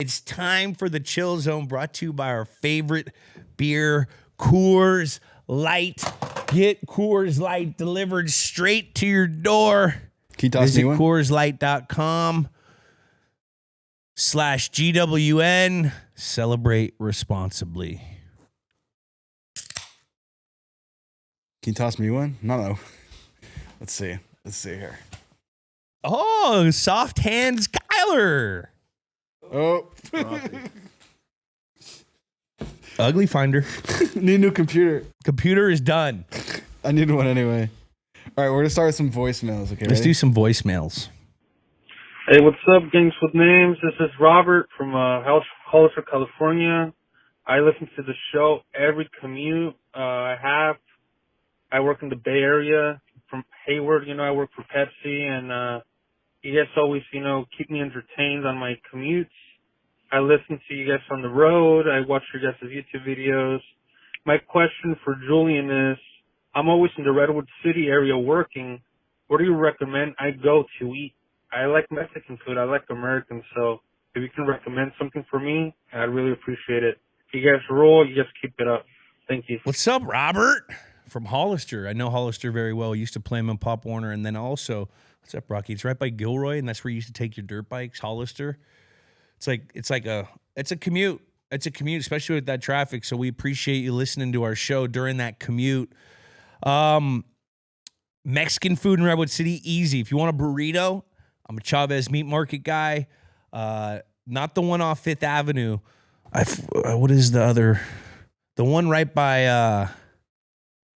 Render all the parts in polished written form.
It's time for the Chill Zone, brought to you by our favorite beer, Coors Light. Get Coors Light delivered straight to your door. Can you toss Visit me one? CoorsLight.com/GWN. Celebrate responsibly. Can you toss me one? No. Let's see. Let's see here. Oh, soft hands, Kyler. Oh. Ugly finder. Need a new computer. Computer is done. I need one anyway. All right, we're going to start with some voicemails. Okay, Let's do some voicemails. Hey, what's up, Gangs with Names? This is Robert from Hollister, California. I listen to the show every commute I work in the Bay Area from Hayward. I work for Pepsi, and you guys always, keep me entertained on my commutes. I listen to you guys on the road. I watch your guys' YouTube videos. My question for Julian is, I'm always in the Redwood City area working. Where do you recommend I go to eat? I like Mexican food. I like American. So if you can recommend something for me, I'd really appreciate it. You guys rule. You guys keep it up. Thank you. What's up, Robert? From Hollister. I know Hollister very well. I used to play him in Pop Warner. And then also, what's up, Rocky? It's right by Gilroy, and that's where you used to take your dirt bikes, Hollister. It's a commute. It's a commute, especially with that traffic. So we appreciate you listening to our show during that commute. Mexican food in Redwood City, easy. If you want a burrito, I'm a Chavez Meat Market guy. Not the one off Fifth Avenue. What is the other? The one right by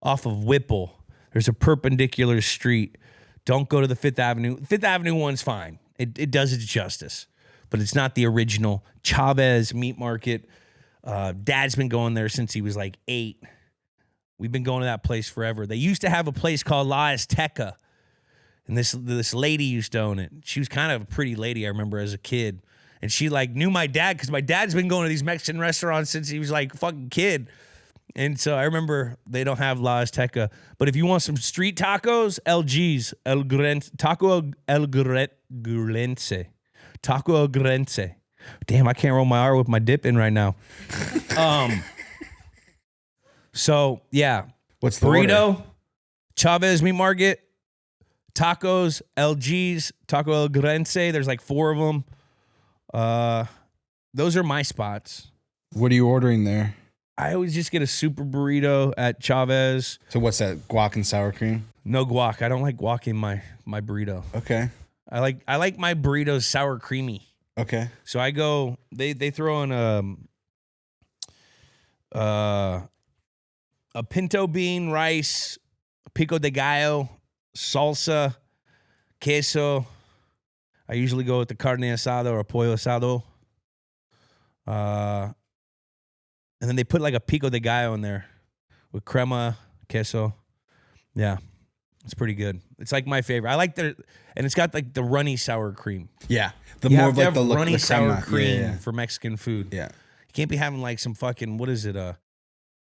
off of Whipple. There's a perpendicular street. Don't go to the Fifth Avenue. Fifth Avenue one's fine. It does its justice. But it's not the original Chavez Meat Market. Dad's been going there since he was like 8. We've been going to that place forever. They used to have a place called La Azteca, and this lady used to own it. She was kind of a pretty lady, I remember, as a kid. And she knew my dad because my dad's been going to these Mexican restaurants since he was like a fucking kid. And so I remember they don't have La Azteca. But if you want some street tacos, LG's, Taco El Gurense. Taco El Gurense. Damn, I can't roll my R with my dip in right now. So, yeah. What's the burrito, order? Chavez Meat Market, tacos, LG's, Taco El Gurense. There's like 4 of them. Those are my spots. What are you ordering there? I always just get a super burrito at Chavez. So what's that, guac and sour cream? No guac. I don't like guac in my burrito. Okay. I like my burritos sour creamy. Okay. So I go, they throw in a pinto bean, rice, pico de gallo, salsa, queso. I usually go with the carne asado or pollo asado. And then they put like a pico de gallo in there with crema, queso. Yeah, it's pretty good. It's like my favorite. I like and it's got like the runny sour cream. Yeah. You have to have runny sour cream yeah. for Mexican food. Yeah. You can't be having like some fucking, what is it,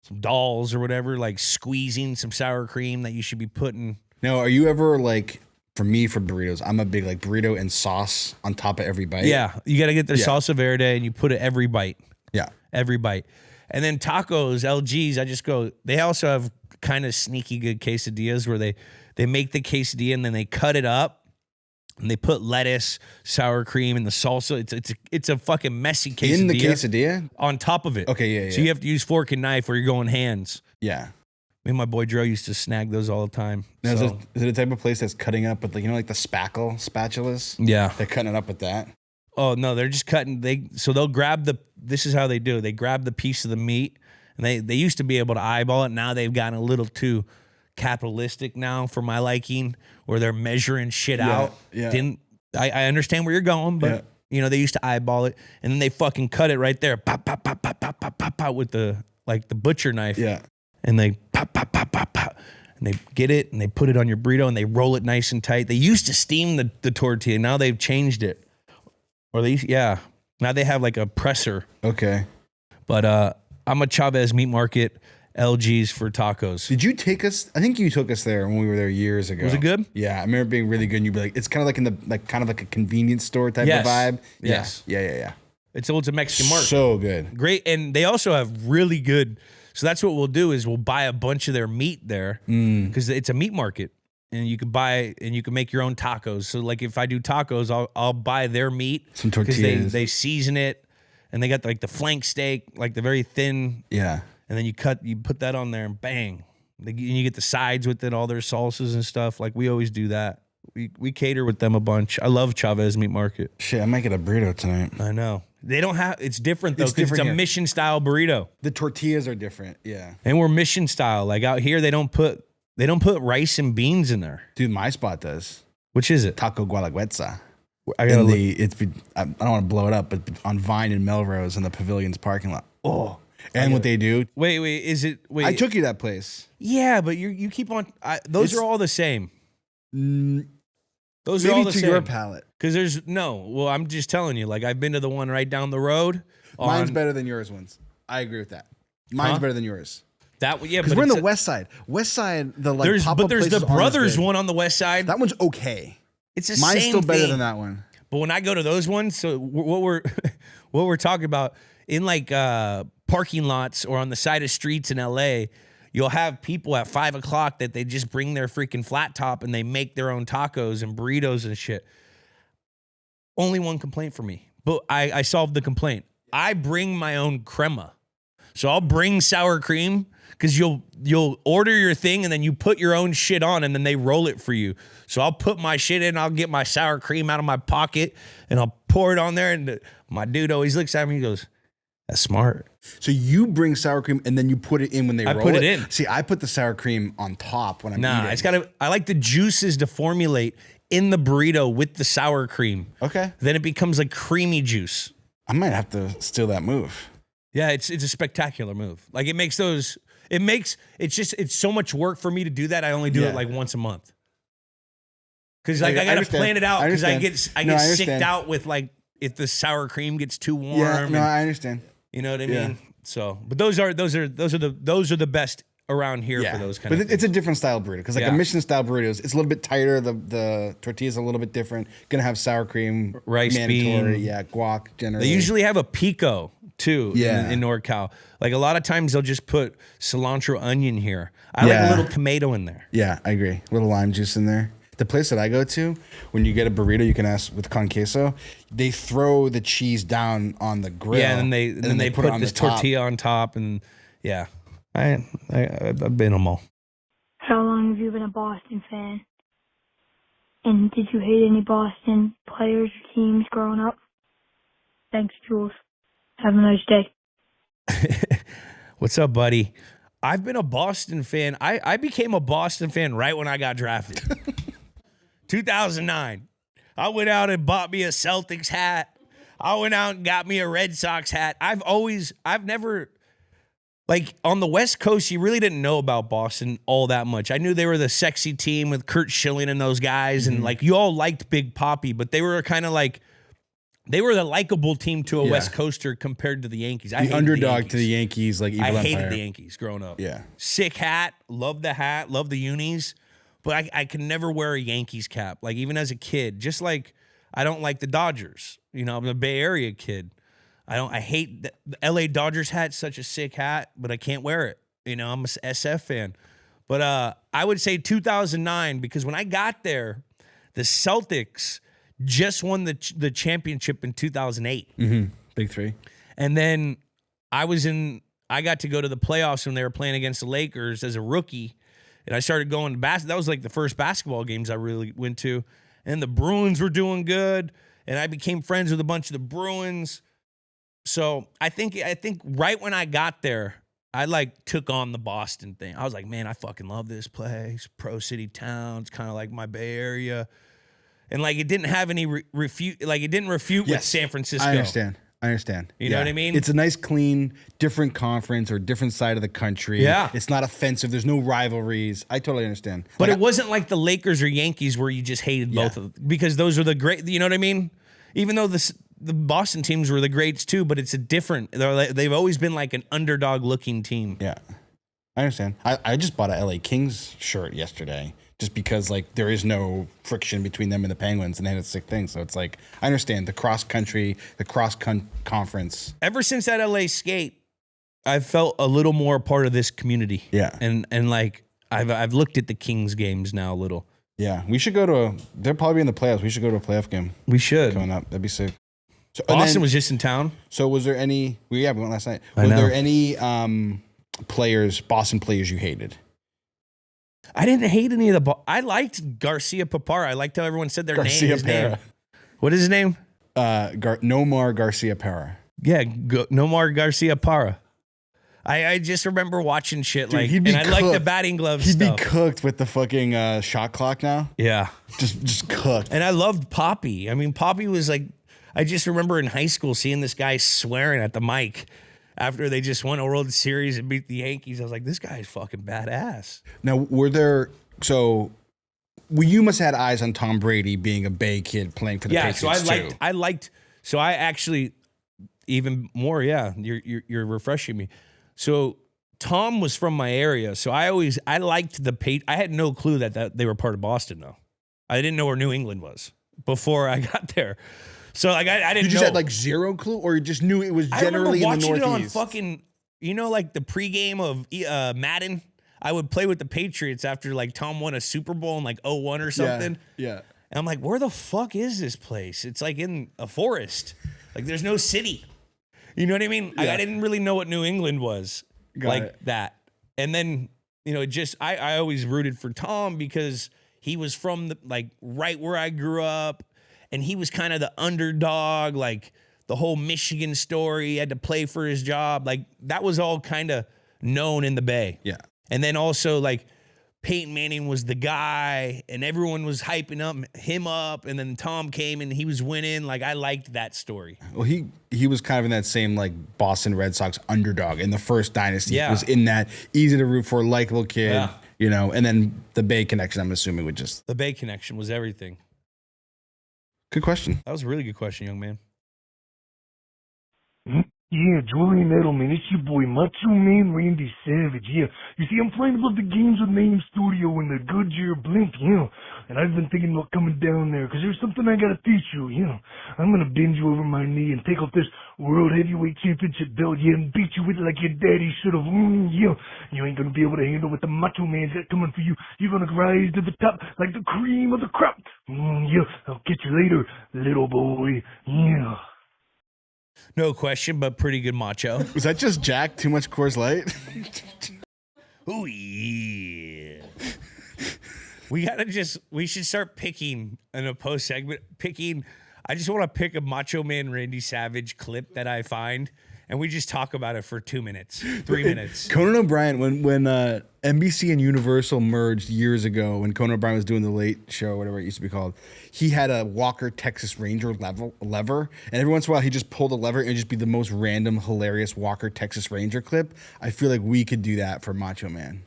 some dolls or whatever, like squeezing some sour cream that you should be putting. No, are you ever like, for burritos, I'm a big like burrito and sauce on top of every bite. Yeah, you got to get their salsa verde and you put it every bite. Yeah. Every bite. And then tacos, LG's, I just go, they also have kind of sneaky good quesadillas where they make the quesadilla and then they cut it up and they put lettuce, sour cream, and the salsa. It's a fucking messy quesadilla. In the quesadilla? On top of it. Okay, yeah. So you have to use fork and knife or you're going hands. Yeah. Me and my boy Dro used to snag those all the time. Now, is it a type of place that's cutting up with, like, like the spatulas? Yeah. They're cutting it up with that? Oh, no, they're just cutting. So they'll grab this is how they do it. They grab the piece of the meat, and they used to be able to eyeball it. Now they've gotten a little too capitalistic now for my liking, where they're measuring shit out. Yeah. I understand where you're going, but they used to eyeball it, and then they fucking cut it right there. Pop, pop, pop, pop, pop, pop, pop, pop, with the butcher knife. Yeah. And they pop, pop, pop, pop, pop. And they get it, and they put it on your burrito, and they roll it nice and tight. They used to steam the tortilla. Now they've changed it. Or now they have like a presser. Okay. But I'm a Chavez Meat Market, LG's for tacos. Did you take us? I think you took us there when we were there years ago. Was it good? Yeah, I remember it being really good. And you'd be like, it's kind of like kind of like a convenience store type of vibe. Yes. Yeah. It's a Mexican market. So good. Great. And they also have really good. So that's what we'll do is we'll buy a bunch of their meat there because it's a meat market. And you can buy and you can make your own tacos. So like if I do tacos, I'll buy their meat. Some tortillas. They season it, and they got like the flank steak, like the very thin. Yeah. And then you put that on there, and bang, and you get the sides with it, all their salsas and stuff. Like we always do that. We cater with them a bunch. I love Chavez Meat Market. Shit, I might get a burrito tonight. I know they don't have. It's different though because it's a here. mission style burrito. The tortillas are different. Yeah. And we're mission style. Like out here, they don't put rice and beans in there. Dude, my spot does. Which is it? Taco Gualaguetza. I don't want to blow it up, but on Vine and Melrose in the Pavilion's parking lot. Oh, and what they do. Wait, is it? Wait, I took you to that place. Yeah, but you keep on. Those are all the same. Those Maybe are all the to same. your palate. Because there's no. Well, I'm just telling you. Like I've been to the one right down the road. Mine's better than yours. I agree with that. Mine's better than yours. That yeah, because we're in the West Side. West Side, the like there's pop-up the places Brothers one on the West Side. That one's okay. It's the Mine's same still better thing. than that one. But when I go to those ones, so what we're talking about in like parking lots or on the side of streets in LA, you'll have people at 5 o'clock that they just bring their freaking flat top and they make their own tacos and burritos and shit. Only one complaint for me, but I solved the complaint. I bring my own crema, so I'll bring sour cream. Because you'll order your thing and then you put your own shit on and then they roll it for you. So I'll put my shit in, I'll get my sour cream out of my pocket and I'll pour it on there. And my dude always looks at me and goes, "That's smart." So you bring sour cream and then you put it in when they roll it? I put it in. See, I put the sour cream on top when I'm eating. I like the juices to formulate in the burrito with the sour cream. Okay. Then it becomes like creamy juice. I might have to steal that move. Yeah, it's a spectacular move. Like it's so much work for me to do that. I only do it like once a month. Cause like I gotta plan it out because I get sicked out with like if the sour cream gets too warm. Yeah, no, I understand. You know what I mean? So, but those are the best around here for those kind of things. It's a different style burrito because like a Mission style burrito, it's a little bit tighter. The tortilla's a little bit different. Gonna have sour cream, rice, mandatory, bean. Guac generally. They usually have a pico too in NorCal. Like a lot of times they'll just put cilantro onion here. I like a little tomato in there. Yeah, I agree. A little lime juice in there. The place that I go to, when you get a burrito, you can ask with con queso. They throw the cheese down on the grill. Yeah, and then they put this tortilla on top, and I've been them all. How long have you been a Boston fan? And did you hate any Boston players or teams growing up? Thanks, Jules. Have a nice day. What's up, buddy? I've been a Boston fan. I became a Boston fan right when I got drafted. 2009. I went out and bought me a Celtics hat. I went out and got me a Red Sox hat. I've never, like on the West Coast, you really didn't know about Boston all that much. I knew they were the sexy team with Kurt Schilling and those guys. And like you all liked Big Papi, but they were kind of like, they were the likable team to a West Coaster compared to the Yankees. The underdog to the Yankees, like evil I empire. hated the Yankees growing up. Yeah. Sick hat. Loved the hat. Loved the unis. But I can never wear a Yankees cap. Like even as a kid. Just like I don't like the Dodgers. You know, I'm a Bay Area kid. I hate the LA Dodgers hat. Such a sick hat. But I can't wear it. You know, I'm a SF fan. But I would say 2009 because when I got there, the Celtics just won the championship in 2008. Big three. And then I got to go to the playoffs when they were playing against the Lakers as a rookie. And I started going to basketball. That was like the first basketball games I really went to. And the Bruins were doing good. And I became friends with a bunch of the Bruins. So I think right when I got there, I like took on the Boston thing. I was like, man, I fucking love this place. Pro City town. It's kind of like my Bay Area. And like it didn't have any refute. Like it didn't refute with San Francisco. I understand. You know what I mean? It's a nice, clean, different conference or different side of the country. Yeah. It's not offensive. There's no rivalries. I totally understand. But it wasn't like the Lakers or Yankees where you just hated both of them because those are the great. You know what I mean? Even though the Boston teams were the greats too, but it's a different. They've always been like an underdog looking team. Yeah, I understand. I just bought a LA Kings shirt yesterday just because like there is no friction between them and the Penguins, and they had a sick thing. So it's like I understand the cross country, the conference. Ever since that LA skate, I've felt a little more part of this community. Yeah, and like I've looked at the Kings games now a little. Yeah, we should go to they'll probably be in the playoffs. We should go to a playoff game. We should. Coming up. That'd be sick. So, Boston was just in town. So was there any we went last night. Was there any Boston players you hated? I didn't hate any of the I liked Garcia Papara. I liked how everyone said their name. What is his name? Nomar Garcia Parra. Yeah, Nomar Garcia Parra. I just remember watching shit. Dude, and I like the batting glove stuff. He'd be cooked with the fucking shot clock now. Yeah. Just cooked. And I loved Poppy. I mean, Poppy was like, I just remember in high school seeing this guy swearing at the mic after they just won a World Series and beat the Yankees. I was like, this guy is fucking badass. Now, you must have had eyes on Tom Brady being a Bay kid playing for the Patriots so I actually even more, you're refreshing me. So Tom was from my area, so I liked I had no clue that they were part of Boston, though. I didn't know where New England was before I got there. So like I didn't know. You just had like zero clue, or you just knew it was generally in the Northeast? I remember watching it on fucking, like the pregame of Madden. I would play with the Patriots after like Tom won a Super Bowl in like 2001 or something. Yeah. And I'm like, where the fuck is this place? It's like in a forest. Like there's no city. You know what I mean? Yeah. I didn't really know what New England was that. And then, I always rooted for Tom because he was from right where I grew up, and he was kind of the underdog, like the whole Michigan story. He had to play for his job. Like that was all kind of known in the Bay. Yeah. And then also like Peyton Manning was the guy, and everyone was hyping him up, and then Tom came and he was winning. Like I liked that story. Well, he was kind of in that same like Boston Red Sox underdog in the first dynasty. Yeah. He was in that easy to root for, likable kid, and then the Bay connection, I'm assuming, would just the Bay connection was everything. Good question. That was a really good question, young man. Yeah, Julian Edelman, it's your boy, Macho Man Randy Savage, yeah. You see, I'm playing above the Games with Name studio in the Goodyear Blimp, and I've been thinking about coming down there, because there's something I gotta teach you, I'm gonna bend you over my knee and take off this World Heavyweight Championship belt, and beat you with it like your daddy should've, You ain't gonna be able to handle what the Macho Man's got coming for you. You're gonna rise to the top like the cream of the crop. I'll get you later, little boy, No question, but pretty good Macho. Was that just Jack? Too much Coors Light? Oh, yeah. We should start picking in a post segment. I just want to pick a Macho Man Randy Savage clip that I find, and we just talk about it for 2 minutes, 3 minutes. Conan O'Brien, when NBC and Universal merged years ago, when Conan O'Brien was doing the Late Show, whatever it used to be called, he had a Walker Texas Ranger lever, and every once in a while he just pulled a lever and it'd just be the most random, hilarious Walker Texas Ranger clip. I feel like we could do that for Macho Man.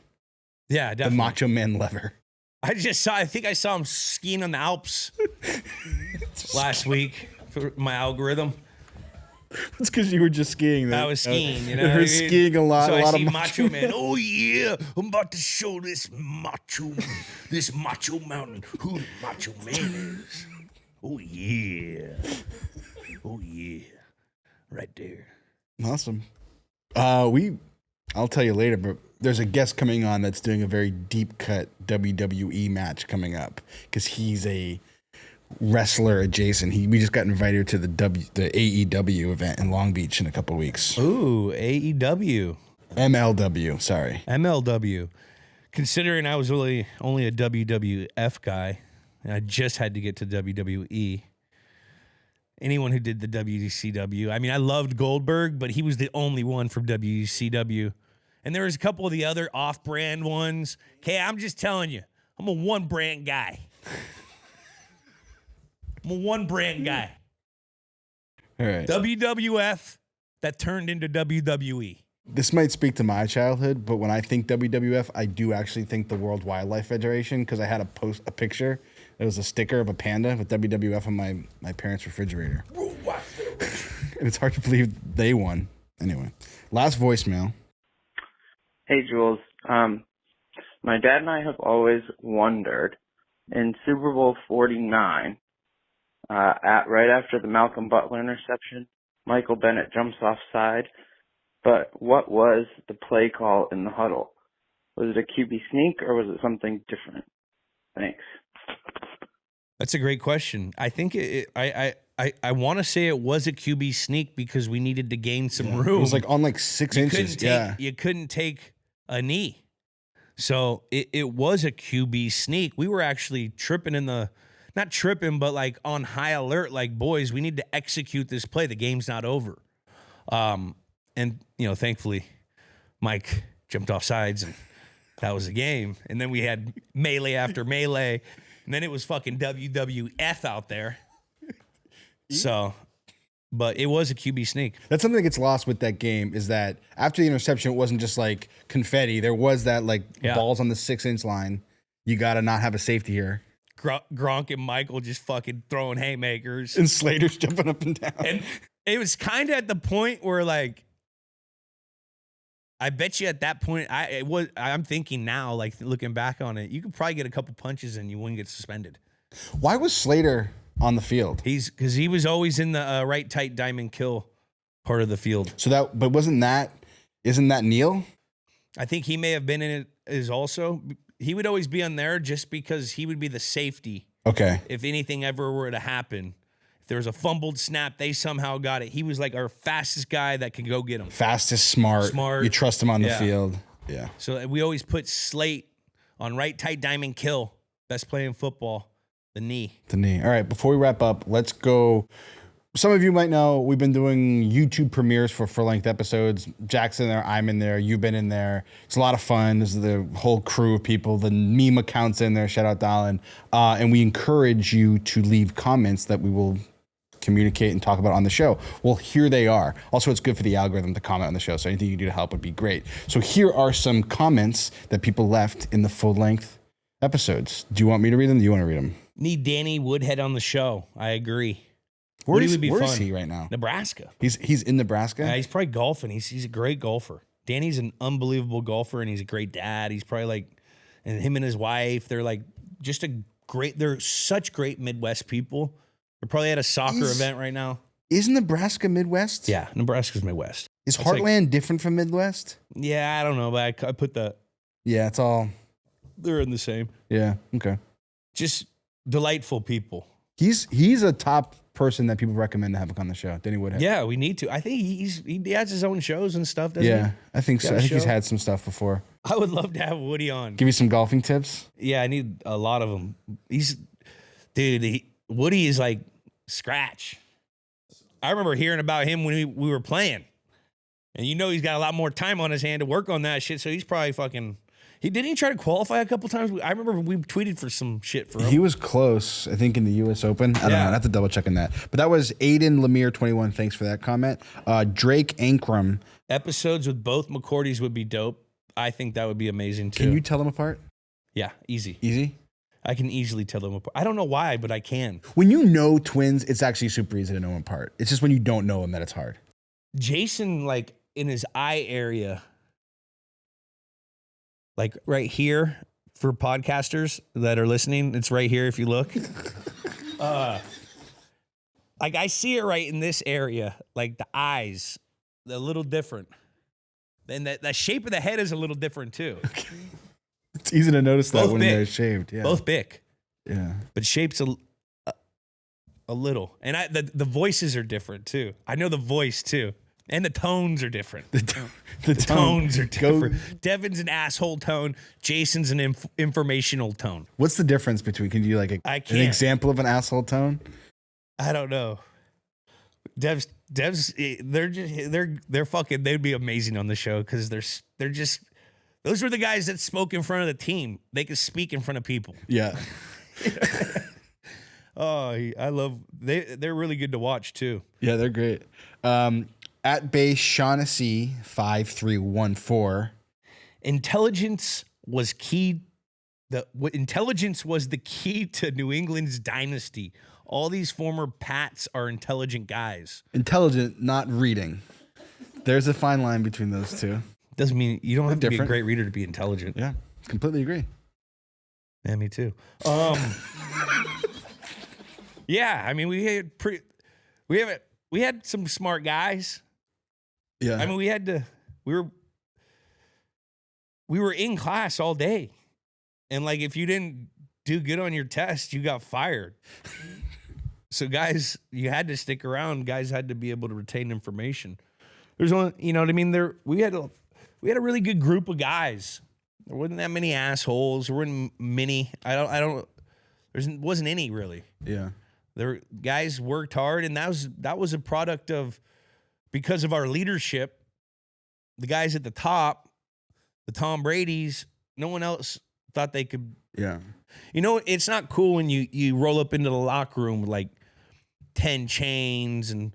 Yeah, definitely. The Macho Man lever. I think I saw him skiing on the Alps last week for my algorithm. It's because you were just skiing. I was skiing, skiing a lot. So I see Macho Man. Oh yeah, I'm about to show this Macho Mountain who the Macho Man is. Oh yeah, right there. Awesome. I'll tell you later, but there's a guest coming on that's doing a very deep cut WWE match coming up because he's a wrestler adjacent. We just got invited to the AEW event in Long Beach in a couple of weeks. Ooh, AEW. MLW, sorry. MLW. Considering I was only a WWF guy, and I just had to get to WWE. Anyone who did the WCW, I mean, I loved Goldberg, but he was the only one from WCW. And there was a couple of the other off-brand ones. Okay, I'm just telling you, I'm a one-brand guy. I'm a one-brand guy. All right. WWF that turned into WWE. This might speak to my childhood, but when I think WWF, I do actually think the World Wildlife Federation because I had a picture. It was a sticker of a panda with WWF on my parents' refrigerator. And it's hard to believe they won. Anyway, last voicemail. Hey, Jules. My dad and I have always wondered, in Super Bowl 49, right after the Malcolm Butler interception, Michael Bennett jumps offside. But what was the play call in the huddle? Was it a QB sneak or was it something different? Thanks. That's a great question. I think I want to say it was a QB sneak because we needed to gain some room. It was like on like 6 inches. You couldn't take a knee. So it was a QB sneak. We were actually tripping not tripping, but like on high alert, like, boys, we need to execute this play. The game's not over. And, thankfully, Mike jumped off sides, and that was the game. And then we had melee after melee, and then it was fucking WWF out there. So, but it was a QB sneak. That's something that gets lost with that game is that after the interception, it wasn't just like confetti. There was that balls on the 6-inch line. You got to not have a safety here. Gronk and Michael just fucking throwing haymakers. And Slater's jumping up and down. And it was kind of at the point where, like, I bet you at that point, I'm thinking now, like, looking back on it, you could probably get a couple punches and you wouldn't get suspended. Why was Slater on the field? Because he was always in the right tight diamond kill part of the field. But isn't that Neil? I think he may have been in it as also. He would always be on there just because he would be the safety. Okay. If anything ever were to happen. If there was a fumbled snap, they somehow got it. He was like our fastest guy that can go get him. Fastest, smart. You trust him on the field. Yeah. So we always put Slate on right tight diamond kill. Best play in football. The knee. All right. Before we wrap up, let's go. Some of you might know we've been doing YouTube premieres for full-length episodes. Jack's in there. I'm in there. You've been in there. It's a lot of fun. This is the whole crew of people. The meme account's in there. Shout out Dallin. And we encourage you to leave comments that we will communicate and talk about on the show. Well, here they are. Also, it's good for the algorithm to comment on the show, so anything you do to help would be great. So here are some comments that people left in the full-length episodes. Do you want me to read them? Do you want to read them? Need Danny Woodhead on the show. I agree. Where is he right now? Nebraska. He's in Nebraska? He's probably golfing. He's a great golfer. Danny's an unbelievable golfer, and he's a great dad. He's probably like, and him and his wife, they're like just they're such great Midwest people. They're probably at a soccer event right now. Is Nebraska Midwest? Yeah, Nebraska's Midwest. Is Heartland different from Midwest? Yeah, I don't know, but I put the... Yeah, it's all... They're in the same. Yeah, okay. Just delightful people. He's a top person that people recommend to have on the show. Danny Woodhead. Yeah, we need to. I think he has his own shows and stuff, doesn't he? Yeah, I think so. I think he's had some stuff before. I would love to have Woody on. Give you some golfing tips? Yeah, I need a lot of them. Woody is like scratch. I remember hearing about him when we were playing. And he's got a lot more time on his hand to work on that shit, so he's probably fucking... Didn't he try to qualify a couple times? I remember we tweeted for some shit for him. He was close, I think, in the U.S. Open. I don't know. I have to double check on that. But that was Aiden Lemire 21. Thanks for that comment. Drake Ankrum. Episodes with both McCourtys would be dope. I think that would be amazing, too. Can you tell them apart? Yeah, easy. Easy? I can easily tell them apart. I don't know why, but I can. When you know twins, it's actually super easy to know them apart. It's just when you don't know them that it's hard. Jason, like, in his eye area... Like right here for podcasters that are listening, it's right here if you look. Like I see it right in this area, like the eyes, they're a little different. And the shape of the head is a little different too. Okay. It's easy to notice that when they're shaved. Yeah. Both big. Yeah. But shape's a little. And the voices are different too. I know the voice too. And the tones are different. The tones are different. Devin's an asshole tone. Jason's an informational tone. What's the difference between? Can you an example of an asshole tone? I don't know. Dev's they're fucking. They'd be amazing on the show because they're just. Those were the guys that spoke in front of the team. They could speak in front of people. Yeah. Oh, I love. They're really good to watch too. Yeah, they're great. At base Shaughnessy 5314. Intelligence was key. Intelligence was the key to New England's dynasty. All these former Pats are intelligent guys. Intelligent, not reading. There's a fine line between those two. Doesn't mean you don't have to be a great reader to be intelligent. Yeah. Completely agree. Yeah, me too. Yeah, I mean, we had some smart guys. Yeah. I mean, we were in class all day. And like, if you didn't do good on your test, you got fired. So guys, you had to stick around. Guys had to be able to retain information. There's one, you know what I mean? We had a really good group of guys. There wasn't that many assholes. There weren't many. There wasn't any really. Yeah. Guys worked hard, and that was a product of, because of our leadership, the guys at the top, the Tom Brady's, no one else thought they could. Yeah. You know, it's not cool when you roll up into the locker room with like 10 chains and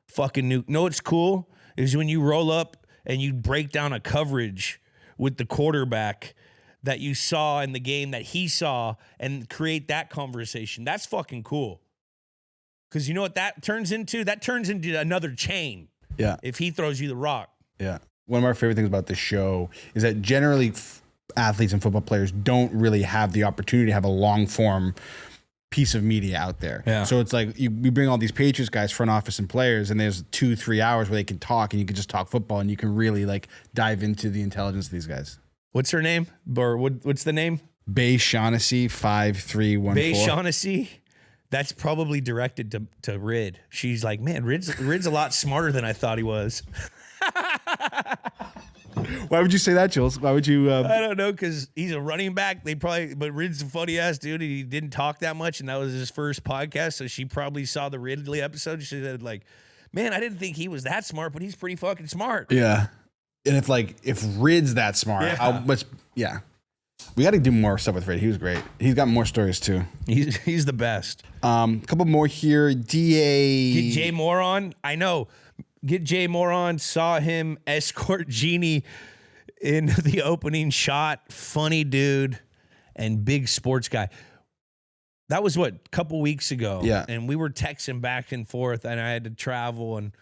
fucking new. No, it's cool is when you roll up and you break down a coverage with the quarterback that you saw in the game that he saw and create that conversation. That's fucking cool. Because you know what that turns into? That turns into another chain. Yeah. If he throws you the rock. Yeah. One of our favorite things about this show is that generally athletes and football players don't really have the opportunity to have a long form piece of media out there. Yeah. So it's like we bring all these Patriots guys, front office and players, and there's 2-3 hours where they can talk and you can just talk football and you can really like dive into the intelligence of these guys. What's her name? Or what's the name? Bay Shaughnessy 5314. Bay Shaughnessy. That's probably directed to Rid. She's like, man, Rid's a lot smarter than I thought he was. Why would you say that, Jules? Why would you? I don't know, because he's a running back. But Rid's a funny ass dude. He didn't talk that much, and that was his first podcast. So she probably saw the Ridley episode. She said, like, man, I didn't think he was that smart, but he's pretty fucking smart. Yeah. And if Rid's that smart, Yeah. how much? Yeah. We got to do more stuff with Rid. He was great. He's got more stories too. He's the best. A couple more here. DA. Get Jay Moore on. I know. Get Jay Moore on. Saw him escort Jeannie in the opening shot. Funny dude and big sports guy. That was a couple weeks ago. Yeah. And we were texting back and forth, and I had to travel, and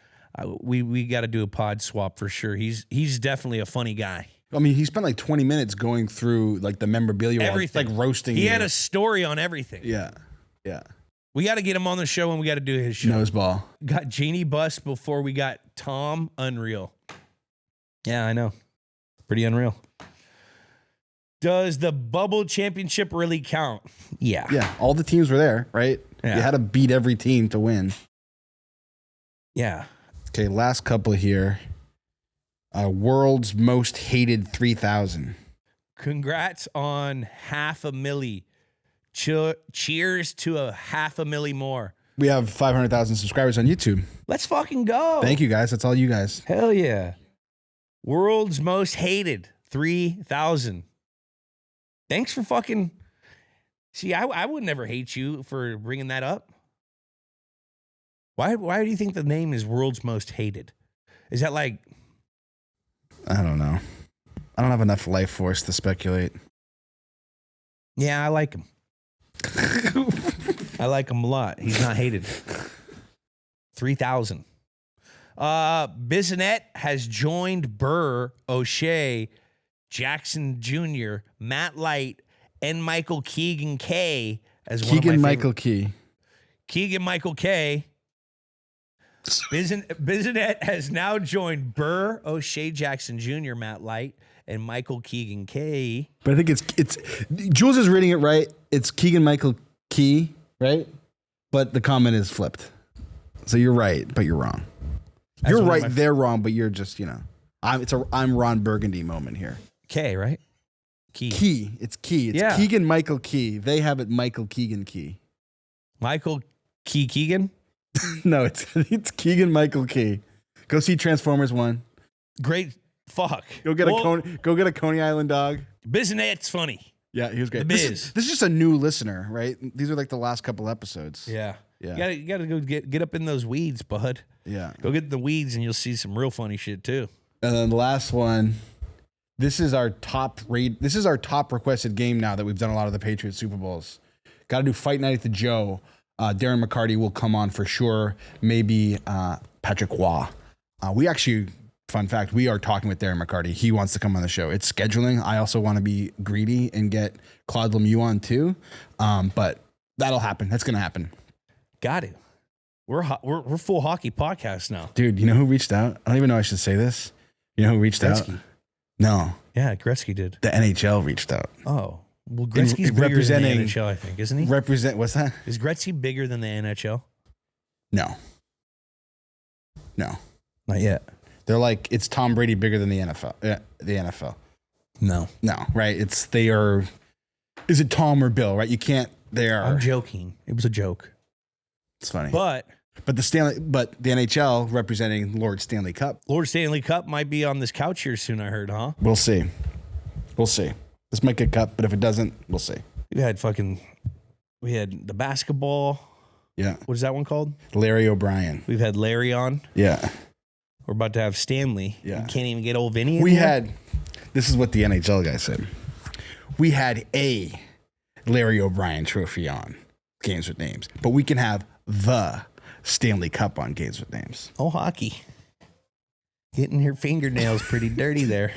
we got to do a pod swap for sure. He's definitely a funny guy. I mean, he spent like 20 minutes going through like the memorabilia, Everything. like roasting. He had a story on everything. Yeah. Yeah. We got to get him on the show, and we got to do his show. Noseball. Got Jeannie Buss before we got Tom. Unreal. Yeah, I know. Pretty unreal. Does the bubble championship really count? Yeah. Yeah. All the teams were there, right? Yeah. You had to beat every team to win. Yeah. Okay. Last couple here. World's most hated 3,000. Congrats on 500,000. Cheers to 500,000 more. We have 500,000 subscribers on YouTube. Let's fucking go. Thank you, guys. That's all you guys. Hell yeah. World's most hated 3,000. Thanks for fucking. See, I would never hate you for bringing that up. Why do you think the name is World's Most Hated? Is that like. I don't know. I don't have enough life force to speculate. Yeah, I like him. I like him a lot. He's not hated. 3,000. Bissonette has joined Burr, O'Shea, Jackson Jr., Matt Light, and Michael Keegan K as one of my favorite. Michael Key. Keegan Michael K. Bissonette has now joined Burr, O'Shea Jackson Jr., Matt Light, and Michael Keegan K. But I think it's Jules is reading it right. It's Keegan Michael Key, right? But the comment is flipped. So you're right, but you're wrong. You're right, they're wrong, but you're just, I'm Ron Burgundy moment here. K, right? Key. It's Key. It's Yeah. Keegan Michael Key. They have it Michael Keegan Key. Michael Keegan? No, it's Keegan Michael Key. Go see Transformers 1. Great. Fuck. Go get a Coney Island dog. Bissonette's funny. Yeah, he was great. The This Biz. is just a new listener, right? These are like the last couple episodes. Yeah. Yeah. You gotta go get up in those weeds, bud. Yeah. Go get in the weeds and you'll see some real funny shit too. And then the last one. This is our top requested game now that we've done a lot of the Patriots Super Bowls. Got to do Fight Night at the Joe. Darren McCarty will come on for sure. Maybe Patrick Waugh. We actually fun fact, we are talking with Darren McCarty. He wants to come on the show. It's scheduling. I also want to be greedy and get Claude Lemieux on too. But that'll happen. That's going to happen. Got it. We're full hockey podcast now. Dude, you know who reached out? I don't even know I should say this. You know who reached out? No. Yeah, Gretzky did. The NHL reached out. Oh. Well, Gretzky's bigger than the NHL, I think, isn't he? What's that? Is Gretzky bigger than the NHL? No. Not yet. They're like, it's Tom Brady bigger than the NFL. The NFL. No, right? Is it Tom or Bill, right? You can't, I'm joking. It was a joke. It's funny. But the NHL representing Lord Stanley Cup. Lord Stanley Cup might be on this couch here soon, I heard, huh? We'll see. This might get cut, but if it doesn't, we'll see. We had the basketball. Yeah. What is that one called? Larry O'Brien. We've had Larry on. Yeah. We're about to have Stanley. Yeah. You can't even get old Vinny in This is what the NHL guy said. We had a Larry O'Brien trophy on Games with Names, but we can have the Stanley Cup on Games with Names. Oh, hockey. Getting your fingernails pretty dirty there.